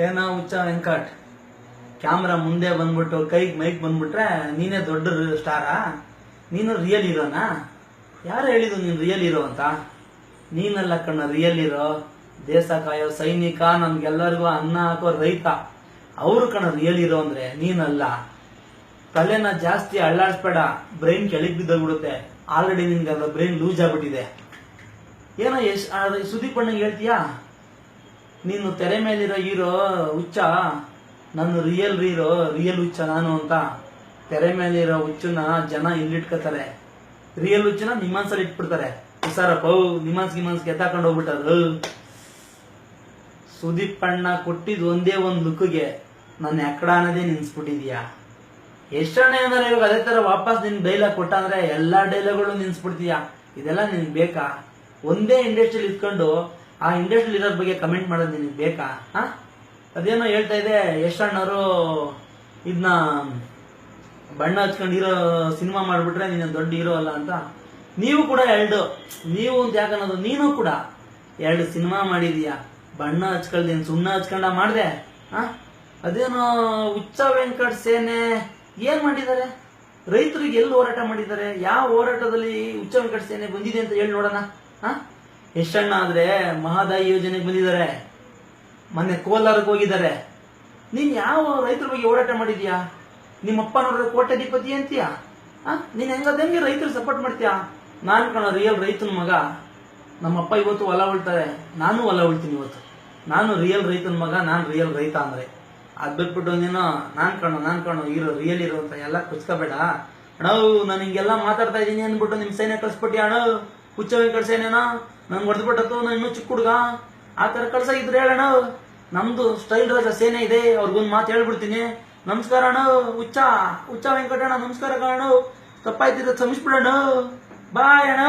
ಏನೋ ಹುಚ್ಚ ವೆಂಕಟ್ ಕ್ಯಾಮ್ರಾ ಮುಂದೆ ಬಂದ್ಬಿಟ್ಟು ಕೈಗೆ ಮೈಕ್ ಬಂದ್ಬಿಟ್ರೆ ನೀನೇ ದೊಡ್ಡ ಸ್ಟಾರಾ? ನೀನು ರಿಯಲ್ ಹೀರೋನಾ? ಯಾರು ಹೇಳಿದ್ದು ನೀನು ರಿಯಲ್ ಹೀರೋ ಅಂತ? ನೀನಲ್ಲ ಕಣ್ಣ ರಿಯಲ್ ಹೀರೋ. ದೇಶ ಕಾಯೋ ಸೈನಿಕ, ನಮ್ಗೆಲ್ಲರಿಗೂ ಅನ್ನ ಹಾಕೋ ರೈತ, ಅವರು ಕಣ ರಿಯಲ್ ಹೀರೋ ಅಂದ್ರೆ, ನೀನಲ್ಲ. ತಲೆನ ಜಾಸ್ತಿ ಅಳ್ಳಾಡ್ಸ್ಬೇಡ, ಬ್ರೈನ್ ಕೆಳಗ್ ಬಿದ್ದೋಗ್ಬಿಡುತ್ತೆ. ಆಲ್ರೆಡಿ ನಿನ್ಗೆ ಬ್ರೈನ್ ಲೂಸ್ ಆಗ್ಬಿಟ್ಟಿದೆ. ಏನೋ ಸುದೀಪ್ ಅಣ್ಣಂಗೆ ಹೇಳ್ತೀಯಾ ನೀನು ತೆರೆ ಮೇಲಿರೋ ಹೀರೋ ಹುಚ್ಚ, ನಾನು ರಿಯಲ್ ಹೀರೋ, ರಿಯಲ್ ಹುಚ್ಚ ನಾನು ಅಂತ. ತೆರೆ ಮೇಲಿರೋ ಹುಚ್ಚನ ಜನ ಇಲ್ಲಿಟ್ಕೋತಾರೆ, ರಿಯಲ್ ಹುಚ್ಚನ ನಿಮ್ಮನ್ಸಲ್ಲಿ ಇಟ್ಬಿಡ್ತಾರೆ. ಹುಷಾರಪ್ಪ, ನಿಮ್ಮನ್ಸ್ ಎತ್ತಾಕೊಂಡು ಹೋಗ್ಬಿಟ್ಟರು. ಸುದೀಪ್ ಅಣ್ಣ ಕೊಟ್ಟಿದ್ ಒಂದೇ ಒಂದು ಲುಕ್ಗೆ ನನ್ನ ಎಕ್ಕಡ ಅನ್ನೋದೇ ನಿನ್ಸ್ಬಿಟ್ಟಿದ್ಯಾ. ಎಷ್ಟಣ್ಣ ಏನಾರ ಇವಾಗ ಅದೇ ತರ ವಾಪಸ್ ನಿನ್ ಡೈಲಾಗ್ ಕೊಟ್ಟ ಅಂದ್ರೆ ಎಲ್ಲಾ ಡೈಲಾಗ್ಗಳು ನಿನ್ಸ್ಬಿಡ್ತೀಯಾ. ಇದೆಲ್ಲ ನಿನ್ಗೆ ಬೇಕಾ? ಒಂದೇ ಇಂಡಸ್ಟ್ರಿಯಲ್ಲಿ ಇಟ್ಕೊಂಡು ಆ ಇಂಡಸ್ಟ್ರಿಯಲ್ಲಿ ಇರೋದ್ರ ಬಗ್ಗೆ ಕಮೆಂಟ್ ಮಾಡೋದು ನಿನಗೆ ಬೇಕಾ? ಅದೇನೋ ಹೇಳ್ತಾ ಇದೆ ಯಶಣ್ಣವರು ಇದನ್ನ ಬಣ್ಣ ಹಚ್ಕೊಂಡು ಹೀರೋ ಸಿನಿಮಾ ಮಾಡ್ಬಿಟ್ರೆ ನೀನು ದೊಡ್ಡ ಹೀರೋ ಅಲ್ಲ ಅಂತ. ನೀವು ಕೂಡ ನೀವು ಅಂತ ಯಾಕನ್ನೋದು, ನೀನು ಕೂಡ 2 ಸಿನಿಮಾ ಮಾಡಿದೀಯಾ. ಬಣ್ಣ ಹಚ್ಕೊಳ್ದೇನು ಸುಣ್ಣ ಹಚ್ಕೊಂಡ ಮಾಡ್ದೆ? ಅದೇನೋ ಹುಚ್ಚ ವೆಂಕಟ್ ಸೇನೆ ಏನ್ ಮಾಡಿದ್ದಾರೆ? ರೈತರಿಗೆ ಎಲ್ಲಿ ಹೋರಾಟ ಮಾಡಿದ್ದಾರೆ? ಯಾವ ಹೋರಾಟದಲ್ಲಿ ಹುಚ್ಚ ವೆಂಕಟ್ ಸೇನೆ ಬಂದಿದೆ ಅಂತ ಹೇಳಿ ನೋಡೋಣ. ಯಶಣ್ಣ ಆದ್ರೆ ಮಹದಾಯಿ ಯೋಜನೆಗೆ ಬಂದಿದ್ದಾರೆ, ಮೊನ್ನೆ ಕೋಲಾರಕ್ಕೆ ಹೋಗಿದ್ದಾರೆ. ನೀನ್ ಯಾವ ರೈತರ ಬಗ್ಗೆ ಹೋರಾಟ ಮಾಡಿದ್ಯಾ? ನಿಮ್ಮಪ್ಪ ನೋಡ್ರೆ ಕೋಟ್ಯಾಧಿಪತಿ ಅಂತೀಯ. ನೀನ್ ಹೆಂಗೆ ರೈತರು ಸಪೋರ್ಟ್ ಮಾಡ್ತೀಯಾ? ನಾನ್ ಕಣ ರಿಯಲ್ ರೈತನ ಮಗ. ನಮ್ಮಪ್ಪ ಇವತ್ತು ಹೊಲ ಉಳ್ತಾರೆ, ನಾನು ಹೊಲ ಉಳ್ತೀನಿ ಇವತ್ತು. ನಾನು ರಿಯಲ್ ರೈತನ ಮಗ, ನಾನ್ ರಿಯಲ್ ರೈತ ಅಂದ್ರೆ. ಅದ್ ಬಿಟ್ಬಿಟ್ಟು ನೀನು ನಾನ್ ಕಣೋ ಹೀರೋ, ರಿಯಲ್ ಹೀರೋ ಅಂತ ಎಲ್ಲ ಕುಚ್ಕೋಬೇಡ ಅಣ್ಣ. ನಾನು ಹಿಂಗೆಲ್ಲ ಮಾತಾಡ್ತಾ ಇದೀನಿ ಅಂದ್ಬಿಟ್ಟು ನಿಮ್ ಸೇನೆ ಕಳ್ಸ್ಬಿಟ್ಟಿ ಅಣ್ಣ. ಹುಚ್ಚ ವೆಂಕಟ್ ಸೇನೆನೋ ನನ್ಗೆ ಹೊಡೆದ್ಬಿಟ್ಟತ್ತು, ನಾನು ಇನ್ನೂ ಚಿಕ್ಕ ಹುಡುಗ. ಆ ತರ ಕಳ್ಸಾಗಿದ್ರೆ ಹೇಳಣ್ಣ. ನಮ್ದು ಸ್ಟೈಲ್ ರಾಜ ಸೇನೆ ಇದೆ, ಅವ್ರಿಗೊಂದು ಮಾತು ಹೇಳ್ಬಿಡ್ತೀನಿ. ನಮಸ್ಕಾರ ಅಣ್ಣ, ಹುಚ್ಚ ವೆಂಕಟಣ್ಣ ನಮಸ್ಕಾರ ಅಣ್ಣ. ತಪ್ಪಾಯ್ತಿದ್ರೆ ಕ್ಷಮಿಸ್ಬಿಡೋಣ. ಬಾಯ್ ಅಣ್ಣ.